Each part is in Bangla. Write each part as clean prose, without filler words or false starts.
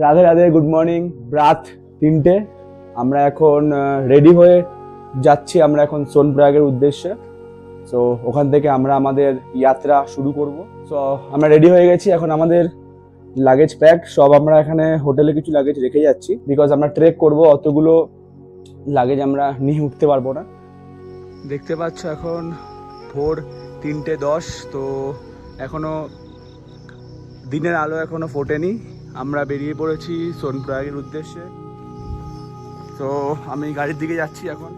Radhe Radhe, good morning. রাত 3টে, আমরা এখন রেডি হয়ে যাচ্ছি আমরা এখন সোনপ্রয়াগের উদ্দেশ্যে। সো ওখান থেকে আমরা আমাদের যাত্রা শুরু করব। সো আমরা রেডি হয়ে গেছি, এখন আমাদের লাগেজ প্যাক সব আমরা এখানে হোটেলে কিছু লাগেজ রেখে যাচ্ছি, বিকজ আমরা ট্রেক করব, অতগুলো লাগেজ আমরা নিয়ে উঠতে পারবো না। দেখতে পাচ্ছ এখন ভোর 3:10, তো এখনো দিনের আলো এখনো ফোটেনি। আমরা বেরিয়ে পড়েছি সোনপ্রয়াগের উদ্দেশ্যে। তো আমি গাড়ির দিকে যাচ্ছি এখন,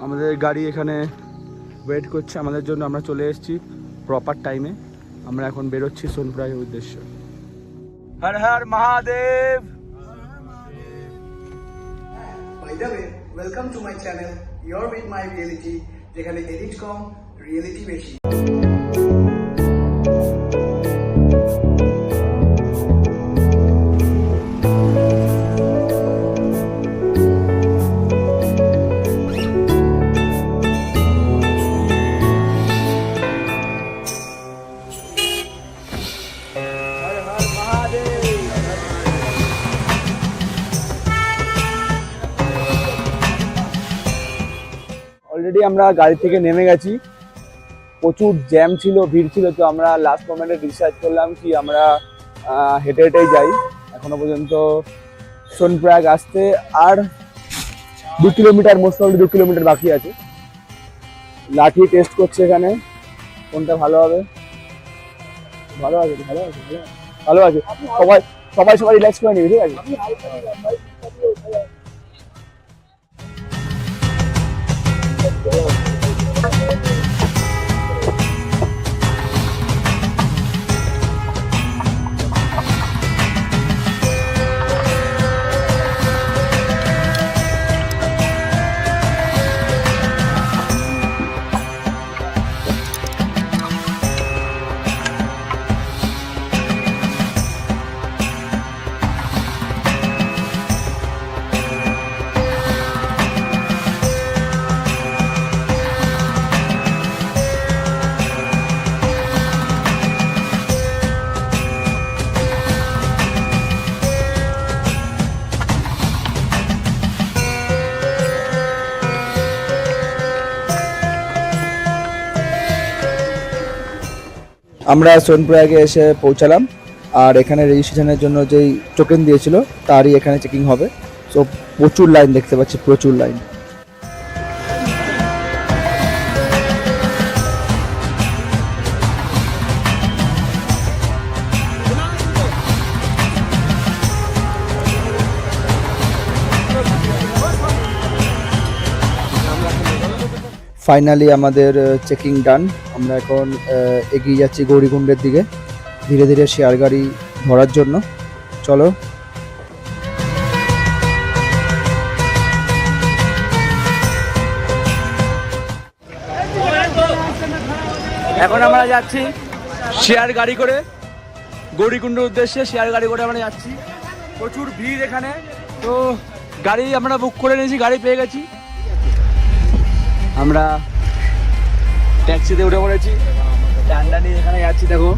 আমাদের গাড়ি এখানে ওয়েট করছে আমাদের জন্য। আমরা চলে এসেছি প্রপার টাইমে, আমরা এখন বেরোচ্ছি সোনপ্রয়াগের উদ্দেশ্যে। Har Har Mahadev. By the way, welcome to my channel, You're with my reality, যেখানে এডিট কম, রিয়েলিটি বেশি। অলরেডি আমরা গাড়ি থেকে নেমে গেছি, প্রচুর জ্যাম ছিল, ভিড় ছিল। তো আমরা লাস্ট মোমেন্টে ডিসাইড করলাম কি আমরা হেঁটে হেঁটেই যাই। এখনো পর্যন্ত সোনপ্রয়াগ আসতে আর 2 কিলোমিটার, মোস্ট প্রবাবলি 2 কিলোমিটার বাকি আছে। লাঠি টেস্ট করছে এখানে, কোনটা ভালো হবে। ভালো আছে, ভালো আছে, ভালো আছে। সবাই সবাই সবাই রিল্যাক্স করে নিবি, ঠিক আছে? আমরা সোনপ্রয়াগে এসে পৌঁছালাম, আর এখানে রেজিস্ট্রেশনের জন্য যেই টোকেন দিয়েছিল তারই এখানে চেকিং হবে। সো প্রচুর লাইন দেখতে পাচ্ছি, প্রচুর লাইন। ফাইনালি আমাদের চেকিং ডান। আমরা এখন এগিয়ে যাচ্ছি গৌরীকুণ্ডের দিকে, ধীরে ধীরে শেয়ার গাড়ি ধরার জন্য। চলো। এখন আমরা যাচ্ছি শেয়ার গাড়ি করে গৌরীকুণ্ডের উদ্দেশ্যে। শেয়ার গাড়ি করে আমরা যাচ্ছি, প্রচুর ভিড় এখানে। তো গাড়ি আমরা বুক করে নিয়েছি, গাড়ি পেয়ে গেছি। আমরা ট্যাক্সিতে উঠে পড়েছি, ডান্ডা নিয়ে এখানে যাচ্ছি। দেখো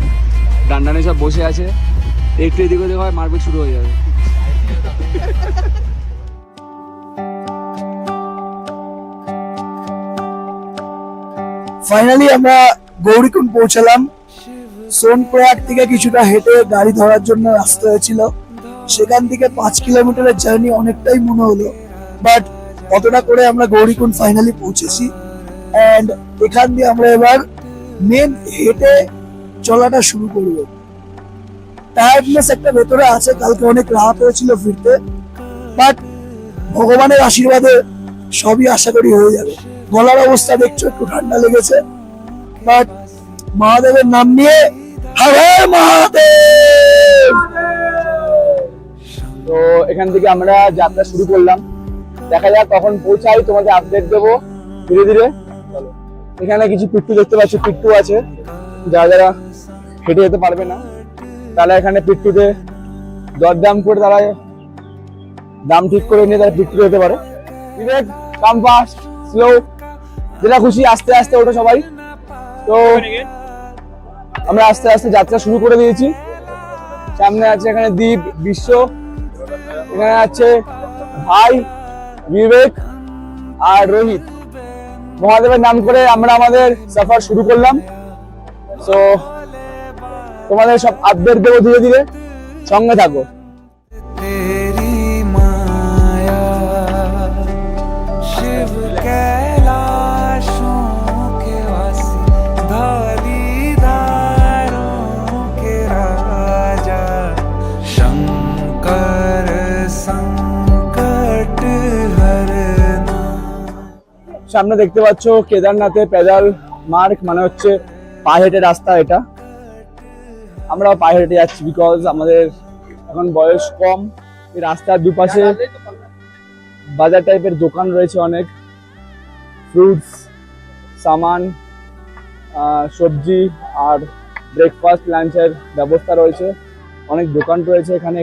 ডান্ডা নিয়ে সব বসে আছে, একটু এদিক ওদিক হয় মারপিট শুরু হয়ে যাবে। ফাইনালি আমরা গৌরীকুণ্ড পৌঁছালাম। সোনপ্রয়াগ থেকে কিছুটা হেঁটে গাড়ি ধরার জন্য রাস্তা হয়েছিল, সেখান থেকে 5 কিলোমিটারের জার্নি অনেকটাই মনে হলো, বাট অতটা করে আমরা গৌরীকুণ্ড ফাইনালি পৌঁছেছি। এন্ড এখান দিয়ে আমরা এবার মেন হেঁটে চলাটা শুরু করব। টায়ার্ডনেস একটা ভেতরে আছে, কালকে অনেক রাত হয়েছিল ফিরতে, বাট ভগবানের আশীর্বাদে সবই আশা করি হয়ে যাবে। গলার অবস্থা দেখছো, একটু ঠান্ডা লেগেছে, বাট মহাদেবের নাম নিয়ে হর হর মহাদেব। তো এখান থেকে আমরা যাত্রা শুরু করলাম, দেখা যাক কখন পৌঁছাই, তোমাদের আপডেট দেবো ধীরে ধীরে। এখানে কিছু পিট্টু দেখতে পাচ্ছি, পিট্টু আছে। যারা যারা হেঁটে যেতে পারবে না তারা এখানে পিট্টুতে দরদাম করে তারা দাম ঠিক করে নিয়ে তারা পিট্টু যেতে পারে। বিবেক, কাম ফাস্ট, স্লো, যেটা খুশি আস্তে আস্তে ওঠো সবাই। তো আমরা আস্তে আস্তে যাত্রা শুরু করে দিয়েছি। সামনে আছে এখানে দীপ, বিশ্ব, এখানে আছে ভাই, বিবেক আর রোহিত। মহাদেবের নাম করে আমরা আমাদের সফর শুরু করলাম। তো তোমাদের সব আপডেট দেবো ধীরে ধীরে, সঙ্গে থাকো। तेरी माया शिव कैलाशों के वासी धौलीधारों के राजा शंकर संकट हरना। সামনে দেখতে পাচ্ছ কেদারনাথে পেডাল মার্ক, মানে হচ্ছে পায়ে হেঁটে রাস্তা। এটা আমরা পায়ে হেঁটে যাচ্ছি বিকজ আমাদের এখন বয়স কম। এই রাস্তার দুপাশে বাজার টাইপের দোকান রয়েছে, অনেক ফ্রুটস, সামান, সবজি আর ব্রেকফাস্ট লাঞ্চের ব্যবস্থা রয়েছে। অনেক দোকান রয়েছে এখানে,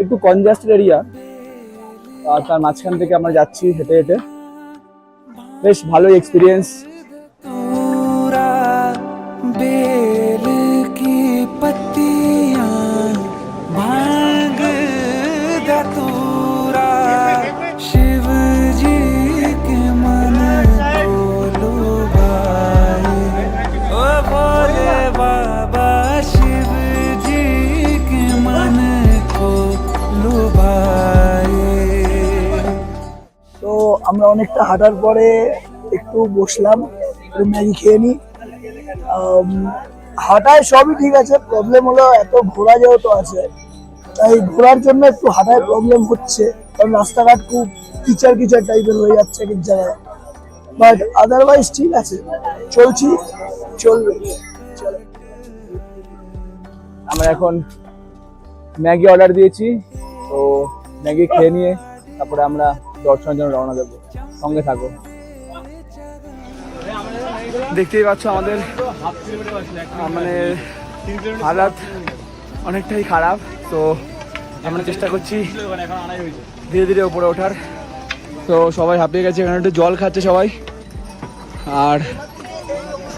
একটু কনজাস্টেড এরিয়া। আর তার মাঝখান থেকে আমরা যাচ্ছি হেঁটে হেঁটে, বেশ ভালোই এক্সপিরিয়েন্স। पूरा बेल की पत्तियां भांग धतूरा शिव जी के मन को लुभाए। ओ भोले बाबा शिव जी के मन को लुभाए। তো আমরা অনেকটা হাঁটার পরে একটু বসলাম, একটু ম্যাগি খেয়ে নিই। হাঁটায় সবই ঠিক আছে, প্রবলেম হলো এত ঘোরা যেহেতু আছে, তাই ঘোরার জন্য একটু হাঁটায় প্রবলেম হচ্ছে, কারণ রাস্তাঘাট খুব কিচার কিচার টাইপের হয়ে যাচ্ছে এক এক জায়গায়। বাট আদারওয়াইজ ঠিক আছে, চলছি, চলবে। আমরা এখন ম্যাগি অর্ডার দিয়েছি, তো ম্যাগি খেয়ে নিয়ে তারপরে আমরা দর্শনের জন্য রওনা দেবো, সঙ্গে থাকো। দেখতেই পাচ্ছ আমাদের মানে হালাত অনেকটাই খারাপ। তো আমরা চেষ্টা করছি ধীরে ধীরে উপরে ওঠার। তো সবাই হাঁপিয়ে গেছে, এখানে একটু জল খাচ্ছে সবাই। আর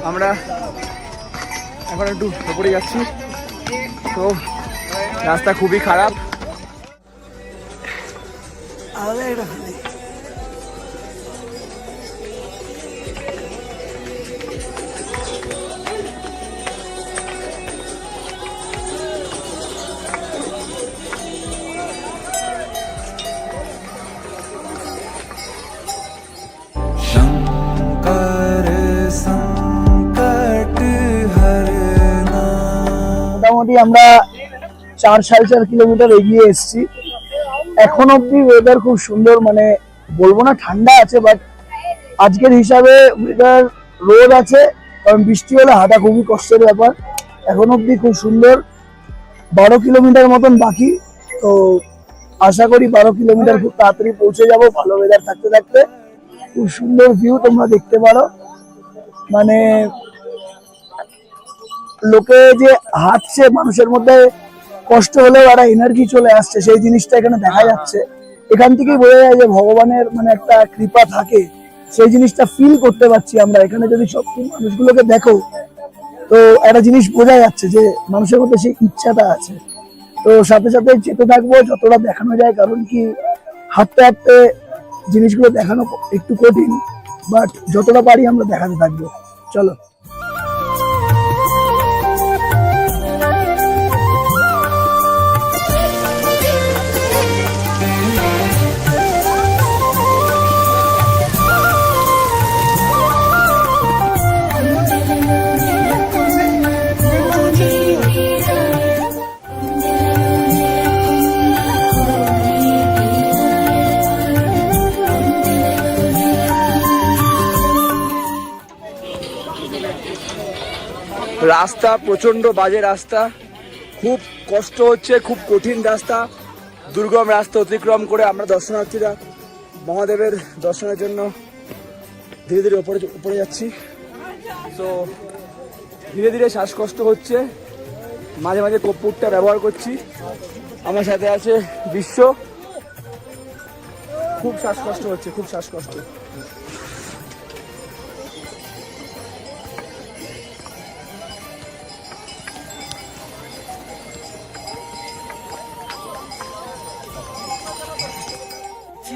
আমরা এখন একটু উপরে যাচ্ছি। তো রাস্তা খুবই খারাপ। शंकर संकट हरना। মোটামুটি আমরা 4-4.5 কিলোমিটার এগিয়ে এসেছি। এখন অব্দি ওয়েদার খুব সুন্দর, মানে বলবো না ঠান্ডা আছে, বাট আজকের হিসাবে ওয়েদার রোদ আছে, কারণ বৃষ্টি হলে হাঁটা খুবই কষ্টের ব্যাপার। এখন অব্দি খুব সুন্দর। 12 কিলোমিটার মতন বাকি, তো আশা করি 12 কিলোমিটার খুব তাড়াতাড়ি পৌঁছে যাব ভালো ওয়েদার থাকতে থাকতে। খুব সুন্দর ভিউ তোমরা দেখতে পারো, মানে লোকে যে হাঁটছে, মানুষের মধ্যে কষ্ট হলেও একটা এনার্জি চলে আসছে, সেই জিনিসটা এখানে দেখা যাচ্ছে। এখান থেকেই বোঝা যায় যে ভগবানের মানে একটা কৃপা থাকে, সেই জিনিসটা ফিল করতে পারছি আমরা এখানে। যদি সব মানুষগুলোকে দেখো, তো একটা জিনিস বোঝা যাচ্ছে যে মানুষের মধ্যে সেই ইচ্ছাটা আছে। তো সাথে সাথে যেতে থাকবো যতটা দেখানো যায়, কারণ কি হাঁটতে হাঁটতে জিনিসগুলো দেখানো একটু কঠিন, বাট যতটা পারি আমরা দেখাতে থাকবো। চলো। রাস্তা প্রচন্ড বাজে রাস্তা, খুব কষ্ট হচ্ছে, খুব কঠিন রাস্তা, দুর্গম রাস্তা অতিক্রম করে আমরা দর্শনার্থীরা মহাদেবের দর্শনের জন্য ধীরে ধীরে উপরে যাচ্ছি। তো ধীরে ধীরে শ্বাসকষ্ট হচ্ছে, মাঝে মাঝে কর্পূরটা ব্যবহার করছি। আমার সাথে আছে বিশ্ব, খুব শ্বাসকষ্ট হচ্ছে, খুব শ্বাসকষ্ট।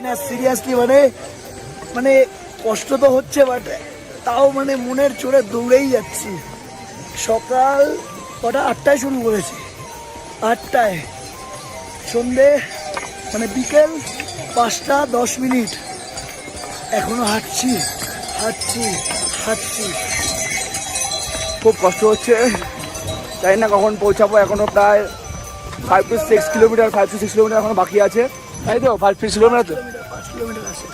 না সিরিয়াসলি, মানে মানে কষ্ট তো হচ্ছে বাট তাও মানে মনের জোরে দৌড়েই যাচ্ছি। সকাল কটা 8টায় শুরু করেছি, 8টায়, সন্ধে মানে বিকেল 5টা 10 মিনিট, এখনো হাঁটছি হাঁটছি হাঁটছি। খুব কষ্ট হচ্ছে, জানি না কখন পৌঁছাবো। এখনো প্রায় 5 to 6 কিলোমিটার এখনো বাকি আছে, তাই তো 5 কিলোমিটার তো। 5 কিলোমিটার আছে,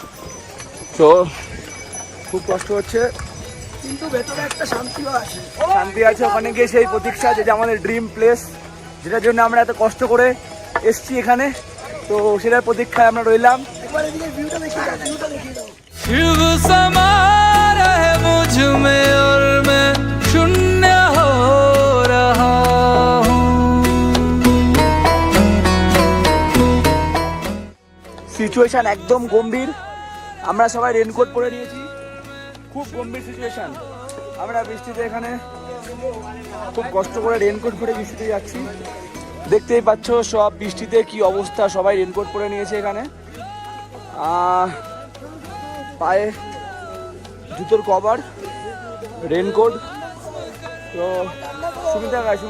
তো খুব কষ্ট হচ্ছে, কিন্তু ভেতরে একটা শান্তিও আছে। শান্তি আছে। ওখানে গিয়ে সেই প্রতীক্ষা, যেটা আমাদের ড্রিম প্লেস, যেটার জন্য আমরা এত কষ্ট করে এসছি এখানে, তো সেটার প্রতীক্ষায় আমরা রইলাম। একবার এদিকে ভিউটা দেখিয়ে দাও, ভিউটা দেখিয়ে দাও। शिव समा रहे मुझ में और मैं शून्य हो रहा हूँ। সিচুয়েশন একদম গম্ভীর। আমরা সবাই রেনকোট পরে নিয়েছি, খুব গম্ভীর সিচুয়েশন। আমরা বৃষ্টিতে এখানে খুব কষ্ট করে রেনকোট পরে বৃষ্টিতে যাচ্ছি। দেখতেই পাচ্ছ সব বৃষ্টিতে কি অবস্থা, সবাই রেনকোট পরে নিয়েছে এখানে। পায়ে জুতোর কভার, রেনকোট। তো সুবিধা গেছে।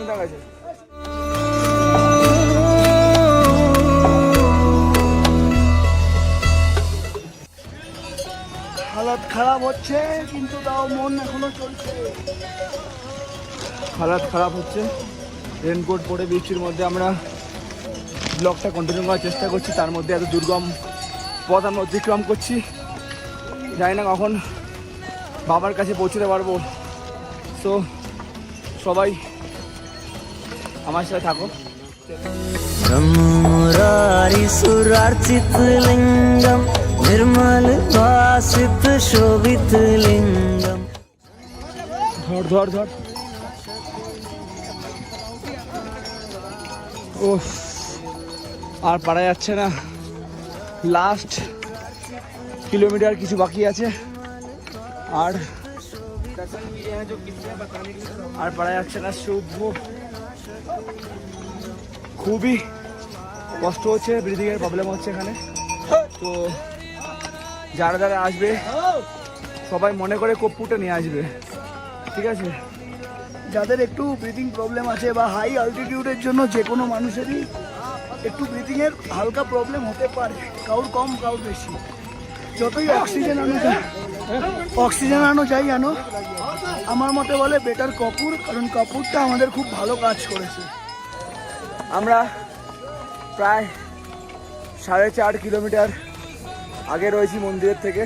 হালাত খারাপ হচ্ছে কিন্তু তাও মন এখনো চলছে। হালাত খারাপ হচ্ছে, রেনকোট পরে বৃষ্টির মধ্যে আমরা ব্লগটা কন্টিনিউ করার চেষ্টা করছি। তার মধ্যে এত দুর্গম পথ আমরা অতিক্রম করছি, জানি না কখন বাবার কাছে পৌঁছতে পারবো। সো সবাই আমার সাথে থাকো। ब्रह्ममुरारी सुरार्चित लिंगम निर्मल भासित शोभित लिंगम। ধর ও আর পারা যাচ্ছে না, লাস্ট কিলোমিটার কিছু বাকি আছে, আর পারা যাচ্ছে না। শুভ, খুবই কষ্ট হচ্ছে, ব্রিদিংয়ের প্রবলেম হচ্ছে এখানে। তো যারা আসবে সবাই মনে করে কপ্পুরটা নিয়ে আসবে, ঠিক আছে? যাদের একটু ব্রিদিং প্রবলেম আছে বা হাই অল্টিটিউডের জন্য যে কোনো মানুষেরই একটু ব্রিদিংয়ের হালকা প্রবলেম হতে পারে, কাউর কম কাউর বেশি। যতই অক্সিজেন আনো যাই আনো, আমার মতে বলে বেটার কপুর, কারণ কপুরটা আমাদের খুব ভালো কাজ করেছে। আমরা প্রায় 4.5 কিলোমিটার আগে রয়েছি মন্দিরের থেকে।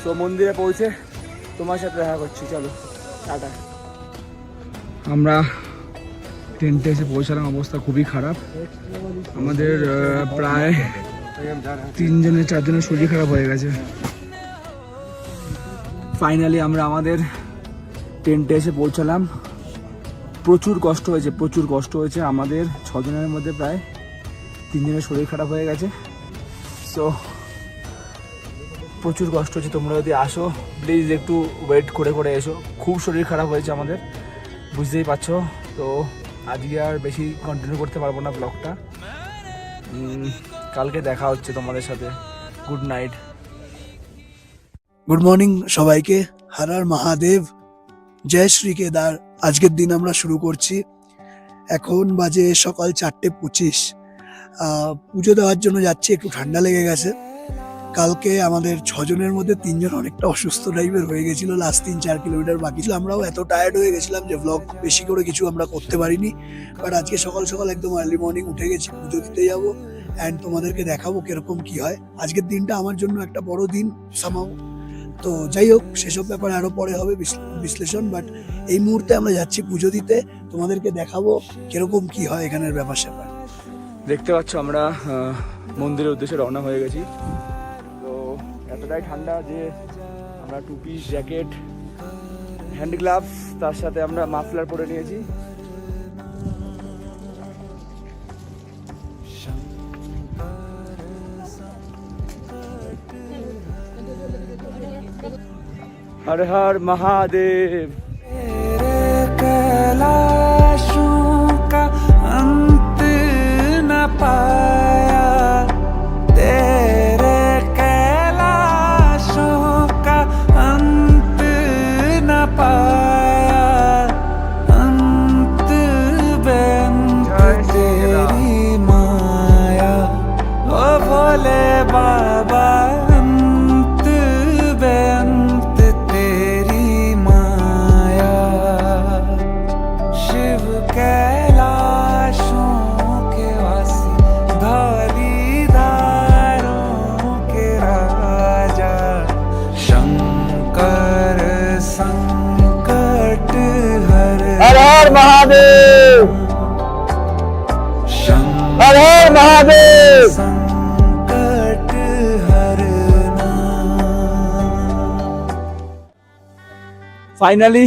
তো মন্দিরে পৌঁছে তোমার সাথে দেখা করছি, চলো টাটা। আমরা টেন্টে এসে পৌঁছালাম, অবস্থা খুবই খারাপ। আমাদের প্রায় 3 জনের শরীর খারাপ হয়ে গেছে। ফাইনালি আমরা আমাদের টেন্টে এসে পৌঁছালাম। প্রচুর কষ্ট হয়েছে আমাদের 6 জনের মধ্যে প্রায় 3 জনের শরীর খারাপ হয়ে গেছে। সো প্রচুর কষ্ট হচ্ছে। তোমরা যদি আসো প্লিজ একটু ওয়েট করে এসো, খুব শরীর খারাপ হয়েছে আমাদের, বুঝতেই পারছো। তো আজকে আর বেশি কন্টিনিউ করতে পারবো না ব্লগটা, কালকে দেখা হচ্ছে তোমাদের সাথে। Good night. গুড মর্নিং সবাইকে, হর হর মহাদেব, জয় শ্রী কেদার। আজকের দিন আমরা শুরু করছি। এখন বাজে সকাল 4:25। পুজো দেওয়ার জন্য যাচ্ছি, একটু ঠান্ডা লেগে গেছে। কালকে আমাদের 6 জনের মধ্যে 3 জন অনেকটা অসুস্থ টাইপের হয়ে গেছিল, লাস্ট 3-4 কিলোমিটার বাকি ছিল। আমরাও এত টায়ার্ড হয়ে গেছিলাম যে ব্লগ বেশি করে কিছু আমরা করতে পারিনি। বাট আজকে সকাল সকাল একদম আর্লি মর্নিং উঠে গেছি, পুজো দিতে যাবো অ্যান্ড তোমাদেরকে দেখাবো কিরকম কি হয়। আজকের দিনটা আমার জন্য একটা বড় দিন সামাও। তো যাই হোক, সেসব ব্যাপারে আরো পরে হবে বিশ্লেষণ। বাট এই মুহূর্তে আমরা যাচ্ছি পুজো দিতে, তোমাদেরকে দেখাবো কিরকম কি হয় এখানের ব্যাপার স্যাপার। দেখতে পাচ্ছ আমরা মন্দিরের উদ্দেশ্যে রওনা হয়ে গেছি। তো এতটাই ঠান্ডা যে আমরা টুপি, জ্যাকেট, হ্যান্ড গ্লাভস, তার সাথে আমরা মাফলার পরে নিয়েছি। हर हर महादेव। तेरे कैलाशों का अंत न पाया, तेरे হর হর মহাদেব। संकट हरना। ফাইনালি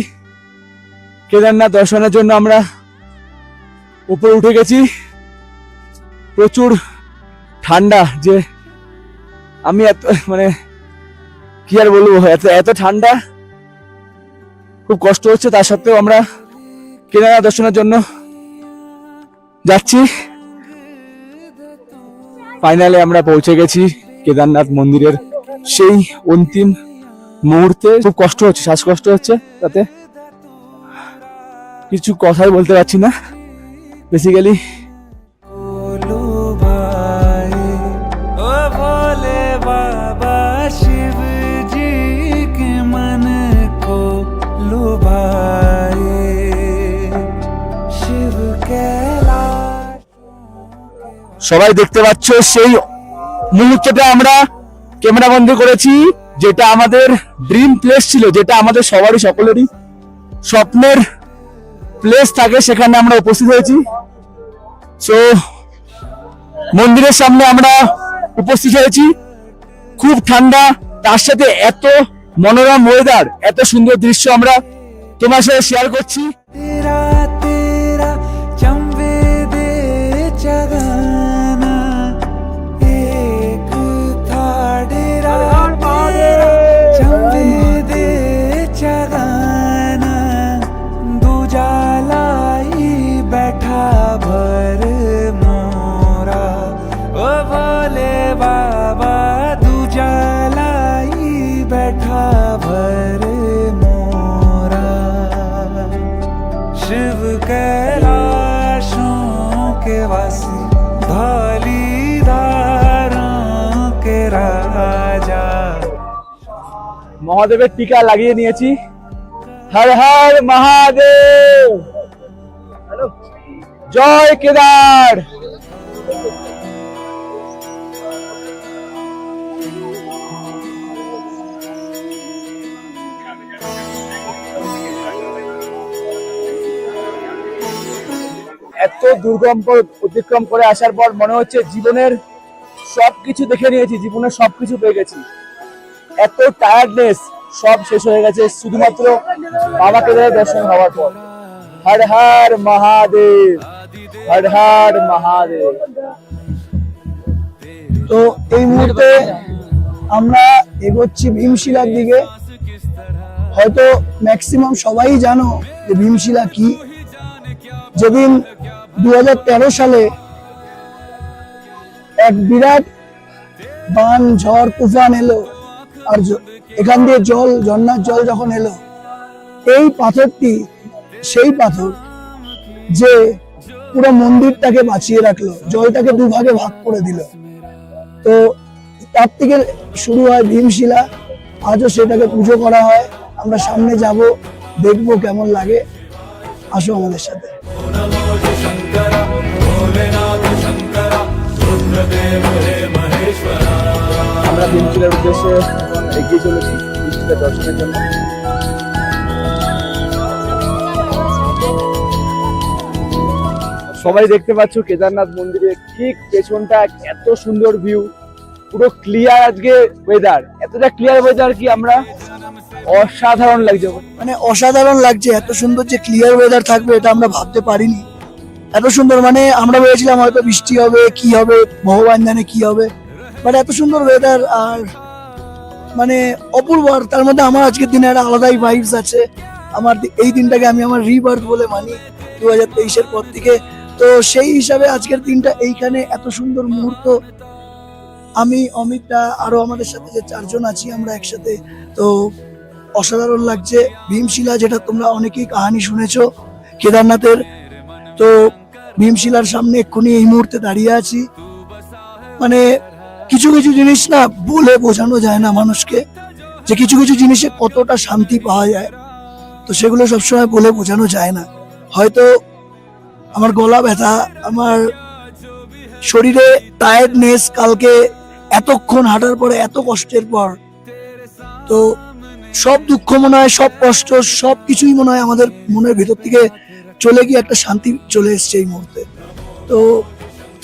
কেদারনাথ দর্শনের জন্য আমরা উপরে উঠে গেছি। প্রচুর ঠান্ডা, যে আমি এত মানে কি আর বলবো, এত এত ঠান্ডা, খুব কষ্ট হচ্ছে। তা সত্ত্বেও আমরা কেদারনাথ দর্শনের জন্য যাচ্ছি। ফাইনালি আমরা পৌঁছে গেছি কেদারনাথ মন্দিরের সেই অন্তিম মুহূর্তে। খুব কষ্ট হচ্ছে, শ্বাসকষ্ট হচ্ছে, তাতে কিছু কথাই বলতে পারছি না। বেসিক্যালি लुभाए ओ भोले बाबा शिव जी के मन को लुभाए शिव कैलाश। সবাই দেখতে পাচ্ছ সেই মুহূর্তটা আমরা ক্যামেরা বন্দি করেছি, যেটা আমাদের ড্রিম প্লেস ছিল, যেটা আমাদের সবারই সকলেরই স্বপ্নের প্লেস থাকে, সেখানে আমরা উপস্থিত হয়েছি। সো মন্দিরের সামনে আমরা উপস্থিত হয়েছি। খুব ঠান্ডা, তার সাথে এত মনোরম ওয়েদার, এত সুন্দর দৃশ্য আমরা তোমার সাথে শেয়ার করছি। तेरा तेरा चंबे दे जगाना एक था डेरा तेरा चंबे दे जगाना दूजा लाई बैठा भर मोरा ओ भोले बाबा दूजा लाई बैठा भर मोरा शिव कैलाशों के वासी धौली धारों के राजा। মহাদেবের টিকা লাগিয়ে নিয়েছি। হর হর মহাদেব, জয় কেদার। এত দুর্গম পথ অতিক্রম করে আসার পর মনে হচ্ছে জীবনের সবকিছু দেখে নিয়েছি, জীবনের সবকিছু পেয়ে গেছি। এত টায়ার্ডনেস সব শেষ হয়ে গেছে শুধুমাত্র বাবা কেদারের দর্শন হওয়ার পর। হর হর মহাদেব, হর হর মহাদেব। তো এই মুহূর্তে আমরা এগোচ্ছি ভীমশিলার দিকে। হয়তো ম্যাক্সিমাম সবাই জানো যে ভীমশিলা কি। যেদিন 2013 সালে এক বিরাট বান ঝড় তুফান এলো, আর এখান দিয়ে জল, ঝর্ণার জল যখন এলো, এই পাথরটি সেই পাথর যে পুরো মন্দিরটাকে বাঁচিয়ে রাখলো, জলটাকে দুভাগে ভাগ করে দিল। তো তার থেকে শুরু হয় ভীমশিলা। আজও সেটাকে পুজো করা হয়। আমরা সামনে যাব, দেখবো কেমন লাগে। আসো আমাদের সাথে। আমরা ভীমশিলার উদ্দেশ্যে এগিয়ে চলেছি ভীমশিলা দর্শনের জন্য। সবাই দেখতে পাচ্ছ কেদারনাথ মন্দিরের ঠিক পেছনটা এত সুন্দর ভিউ, পুরো ক্লিয়ার আজকে ওয়েদার, এতটা ক্লিয়ার ওয়েদার কি আমরা অসাধারণ লাগছে, মানে অসাধারণ লাগছে। এত সুন্দর যে ক্লিয়ার ওয়েদার থাকবে এটা আমরা ভাবতে পারিনি। এত সুন্দর, মানে আমরা ভেবেছিলাম হয়তো বৃষ্টি হবে, কি হবে ভগবান জানে কি হবে, বাট এত সুন্দর ওয়েদার আর মানে অপূর্ব। আর তার মধ্যে আমার আজকের দিনে একটা আলাদাই ভাইবস আছে। আমার এই দিনটাকে আমি আমার রিবার্থ বলে মানি 2023-এর পর থেকে। তো সেই হিসাবে আজকের দিনটা এইখানে এত সুন্দর মুহূর্ত। আমি, অমিতটা, আরো আমাদের সাথে যে 4 জন আছি আমরা একসাথে, তো অসাধারণ লাগছে। ভীমশিলা, যেটা তোমরা অনেকেই কাহিনী শুনেছো কেদারনাথের, তো ভীমশিলার সামনে এক্ষুনি এই মুহূর্তে দাঁড়িয়ে আছি। মানে কিছু কিছু জিনিস না বলে বোঝানো যায় না মানুষকে, যে কিছু কিছু জিনিসে কতটা শান্তি পাওয়া যায়, তো সেগুলো সবসময় বলে বোঝানো যায় না। হয়তো আমার গলা ব্যথা, আমার শরীরে টায়ার্ডনেস, কালকে এতক্ষণ হাঁটার পরে, এত কষ্টের পর, তো সব দুঃখ মনে হয়, সব কষ্ট, সব কিছুই মনে হয় আমাদের মনের ভেতর থেকে চলে গিয়ে একটা শান্তি চলে এসছে এই মুহূর্তে। তো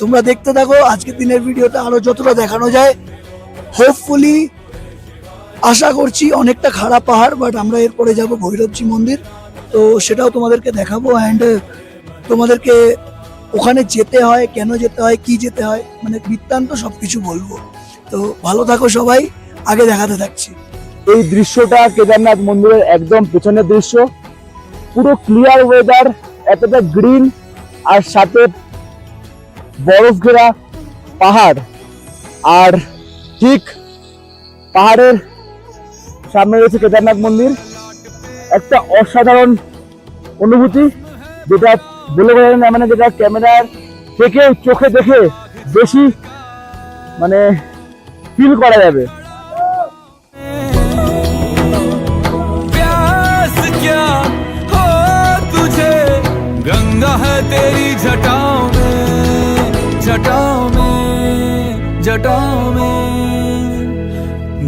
তোমরা দেখতে থাকো আজকের দিনের ভিডিওটা, আরো যতটা দেখানো যায়। হোপফুলি আশা করছি অনেকটা খারাপ পাহাড়, বাট আমরা এরপরে যাব ভৈরবজি মন্দির, তো সেটাও তোমাদেরকে দেখাবো। অ্যান্ড তোমাদেরকে ওখানে যেতে হয়, কেন যেতে হয়, কি যেতে হয়, মানে বৃত্তান্ত সবকিছু বলবো। তো ভালো থাকো সবাই, আগে দেখাতে থাকছি। এই দৃশ্যটা কেদারনাথ মন্দিরের একদম পেছনের দৃশ্য। পুরো ক্লিয়ার ওয়েদার, এতটা গ্রিন, আর সাথে বরফ ঘেরা পাহাড়, আর ঠিক পাহাড়ের সামনে রয়েছে কেদারনাথ মন্দির। একটা অসাধারণ অনুভূতি, যেটা বলে বোঝা যায় না, মানে যেটা ক্যামেরার থেকে চোখে দেখে বেশি মানে ফিল করা যাবে। प्यास क्या हो तुझे, गंगा है तेरी जटाओं में, जटाओं में, जटाओं में।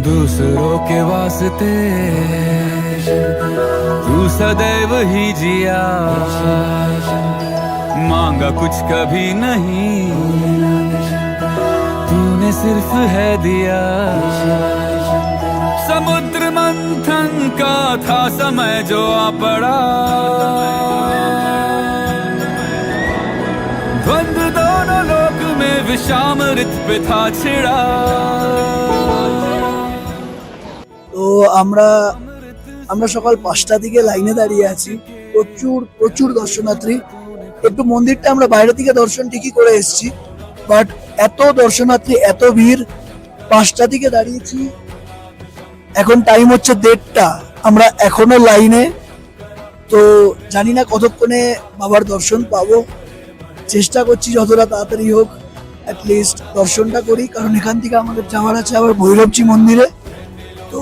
दूसरों के वास्ते तू सदैव ही जिया, मांगा कुछ कभी नहीं, तूने सिर्फ है दिया। समुद्र मंथन का था समय जो आ पड़ा, द्वंद्व दोनों लोक में विषामृत पे था छिड़ा। তো আমরা সকাল 5টা দিকে লাইনে দাঁড়িয়ে আছি। প্রচুর দর্শনার্থী। একটু মন্দিরটা আমরা বাইরে থেকে দর্শন ঠিকই করে এসেছি, বাট এত দর্শনার্থী, এত ভিড়। 5টা দিকে দাঁড়িয়েছি, এখন টাইম হচ্ছে 1:30, আমরা এখনো লাইনে। তো জানি না কতক্ষণে বাবার দর্শন পাবো, চেষ্টা করছি যতটা তাড়াতাড়ি হোক অ্যাটলিস্ট দর্শনটা করি, কারণ এখান থেকে আমাদের যাওয়ার আছে আবার ভৈরবজি মন্দিরে। তো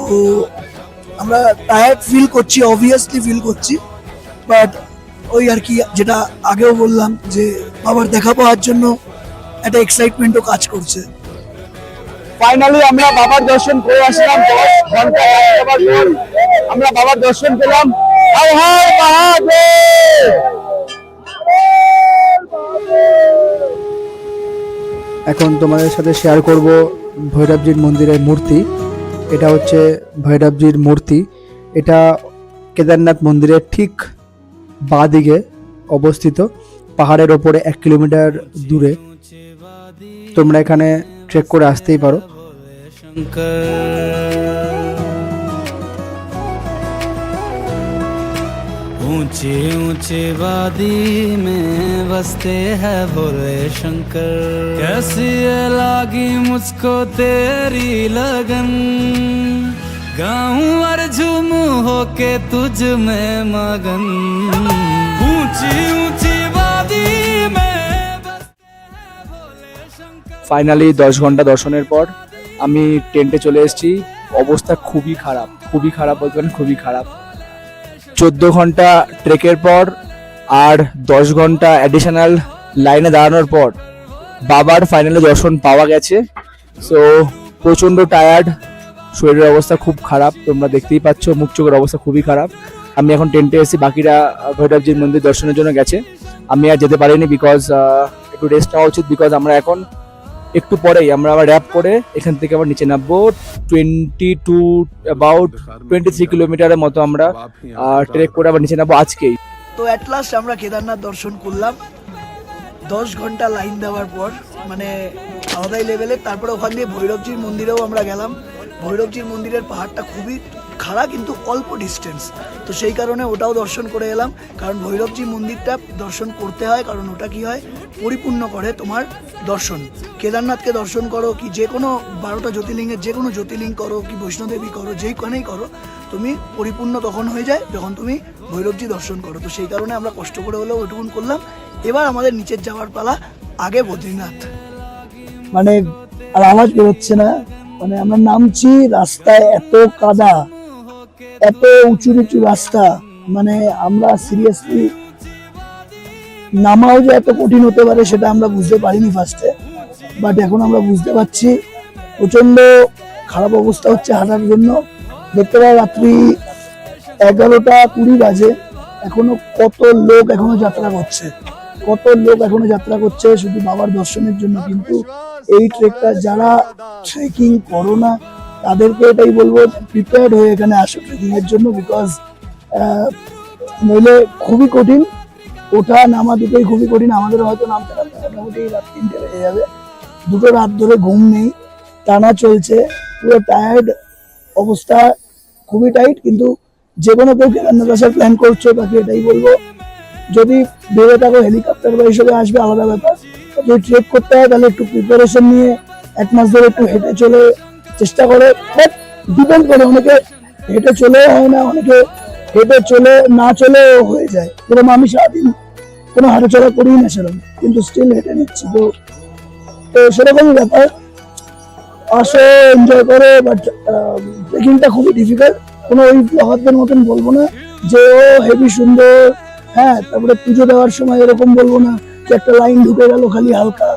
আমরা টায়ার্ড ফিল করছি, অবভিয়াসলি ফিল করছি, বাট ওই আর কি, যেটা আগেও বললাম যে বাবার দেখা পাওয়ার জন্য একটা এক্সাইটমেন্টও কাজ করছে। ফাইনালি আমরা বাবার দর্শন করে আসলাম। 10 ঘন্টা যাওয়ার পর আমরা বাবার দর্শন পেলাম। হর হর মহাদেব। এখন তোমাদের সাথে শেয়ার করব ভৈরবজির মন্দিরের মূর্তি। এটা হচ্ছে ভৈরবজির মূর্তি। এটা কেদারনাথ মন্দিরের ঠিক বাঁ দিকে অবস্থিত, পাহাড়ের ওপরে 1 কিলোমিটার দূরে। তোমরা এখানে ট্রেক করে আসতেই পারো। ऊंचे ऊंचे वादी में बसते हैं भोले शंकर, कैसी है लागी मुझको तेरी लगन, गाऊं और झूमूं होके तुझ में मगन। ऊंची ऊंची वादी में बसते हैं भोले शंकर। ফাইনালি 10 ঘন্টা দর্শনের পর আমি টেন্টে চলে এসেছি। অবস্থা খুবই খারাপ বলতে পারেন, খুবই খারাপ। 14 ঘন্টা ট্রেকের পর আর 10 ঘন্টা অ্যাডিশনাল লাইনে দাঁড়ানোর পর বাবার ফাইনালি দর্শন পাওয়া গেছে। সো প্রচণ্ড টায়ার্ড, শরীরের অবস্থা খুব খারাপ, তোমরা দেখতেই পাচ্ছ, মুখ চোখের অবস্থা খুবই খারাপ। আমি এখন টেন্টে এসেছি, বাকিরা ভৈরবজির মন্দির দর্শনের জন্য গেছে। আমি আর যেতে পারিনি বিকজ একটু রেস্ট নেওয়া উচিত, বিকজ আমরা এখন একটু পরেই আমরা আবার র্যাপ করে এখান থেকে আবার নিচে নামবো। 23 কিলোমিটারের মতো আমরা ট্রেক করে আবার নিচে নামবো আজকেই। তো অ্যাট লাস্ট আমরা কেদারনাথ দর্শন করলাম 10 ঘন্টা লাইন দেওয়ার পর, মানে আলাদাই লেভেলের। তারপরে ওখান দিয়ে ভৈরবজির মন্দিরেও আমরা গেলাম। ভৈরবজির মন্দিরের পাহাড়টা খুবই খাড়া কিন্তু অল্প ডিস্টেন্স, তো সেই কারণে ওটাও দর্শন করে এলাম। কারণ ভৈরবজি মন্দিরটা দর্শন করতে হয়, কারণ ওটা কি হয়, পরিপূর্ণ করে তোমার দর্শন। কেদারনাথকে দর্শন করো কি যে কোনো 12টা জ্যোতির্লিঙ্গের যে কোনো জ্যোতির্লিঙ্গ করো কি বৈষ্ণোদেবী করো, যেইখানেই করো, তুমি পরিপূর্ণ তখন হয়ে যায় যখন তুমি ভৈরবজি দর্শন করো। তো সেই কারণে আমরা কষ্ট করে হলেও ওইটুকুন করলাম। এবার আমাদের নিচের যাওয়ার পালা, আগে বদ্রীনাথ। মানে আর আওয়াজ বেরোচ্ছে না, মানে আমরা নামছি, রাস্তায় এত কাদা, এত উঁচু নিচু রাস্তা, মানে আমরা সিরিয়াসলি নামাও যে এত কঠিন হতে পারে সেটা আমরা বুঝতে পারিনি ফার্স্টে, বাট এখন আমরা বুঝতে পারছি। প্রচন্ড খারাপ অবস্থা হচ্ছে হাঁটার জন্য। দেখতে পাই রাত্রি 11টা 20 বাজে, এখনো কত লোক এখনো যাত্রা করছে, কত লোক এখনো যাত্রা করছে শুধু বাবার দর্শনের জন্য, কিন্তু এই ট্রেকটা যারা ট্রেকিং করো না তাদেরকে এটাই বলবো প্রিপেয়ার্ড হয়ে এখানে আসো ট্রেকিং এর জন্য, বিকজ নইলে খুবই কঠিন, ওঠা নামা দুটোই খুবই কঠিন। আমাদের হয়তো নামতে নামতে মোটামুটি রাত 3টে বেজে যাবে, 2 রাত ধরে ঘুম নেই, টানা চলছে, পুরো টায়ার্ড অবস্থা, খুবই টাইট। কিন্তু যে কোনো কেউ কেদারনাথ আসার প্ল্যান করছো তাকে এটাই বলবো, যদি ভেবে থাকো হেলিকপ্টার বা হিসেবে আসবে আলাদা ব্যাপার, যদি ট্রেক করতে হয় তাহলে একটু প্রিপারেশন নিয়ে 1 মাস ধরে একটু হেঁটে চলে চেষ্টা করে। বাট ডিপেন্ড করে, অনেকে হেঁটে চলেও হয় না, অনেকে হেঁটে চলে না চলেও হয়ে যায়। যেরকম আমি সারাদিন কোনো হাঁটাচলা করি না সেরকম, কিন্তু স্টিল হেঁটে নিচ্ছি, তো সেরকমই ব্যাপার। আসো, এনজয় করে, বাট ট্রেকিংটা খুবই ডিফিকাল্ট। কোনো ওই ব্লগারদের মতন বলবো না যে ও হেভি সুন্দর, হ্যাঁ তারপরে পুজো দেওয়ার সময় এরকম বলবো না যে একটা লাইন ঢুকে গেল খালি হালকা।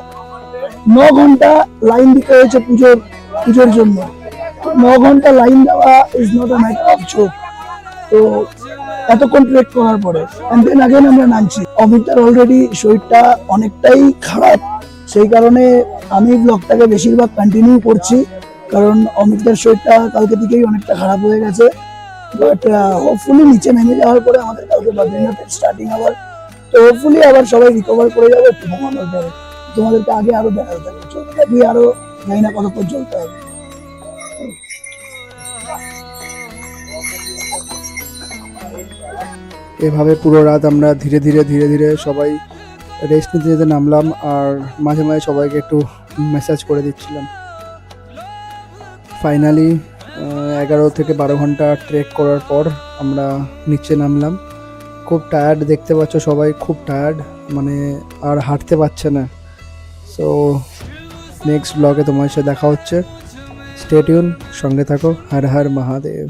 9 ঘন্টা লাইন দিতে হয়েছে পুজোর জন্য। 9 ঘন্টা লাইন দেওয়া is not a matter of joke. তো এতক্ষণ ট্রেক করার পরে দেন আগেন আমরা নামছি। অমিতার অলরেডি শরীরটা অনেকটাই খারাপ, সেই কারণে আমি ব্লগটাকে বেশিরভাগ কন্টিনিউ করছি, কারণ অমিতার শরীরটা কালকে থেকেই অনেকটা খারাপ হয়ে গেছে। বাট হোপফুলি নিচে নেমে যাওয়ার পরে আমাদের কালকে বদ্রীনাথের স্টার্টিং আবার, তো হোপফুলি আবার সবাই রিকভার করে যাবে একটু ঘুমানোর পরে। তোমাদেরকে আগে আরো দেখাতে থাকবে, চলতে থাকবে আরো, জানি না কতক্ষণ চলতে হবে। এভাবে পুরো রাত আমরা ধীরে ধীরে সবাই রেস্ট নিতে যেতে নামলাম, আর মাঝে মাঝে সবাইকে একটু মেসেজ করে দিচ্ছিলাম। ফাইনালি 11 থেকে 12 ঘন্টা ট্রেক করার পর আমরা নিচে নামলাম। খুব টায়ার্ড, দেখতে পাচ্ছ সবাই খুব টায়ার্ড, মানে আর হাঁটতে পারছে না। সো নেক্সট ব্লগে তোমার সাথে দেখা হচ্ছে, স্টে টিউন, সঙ্গে থাকো। হর হর মহাদেব।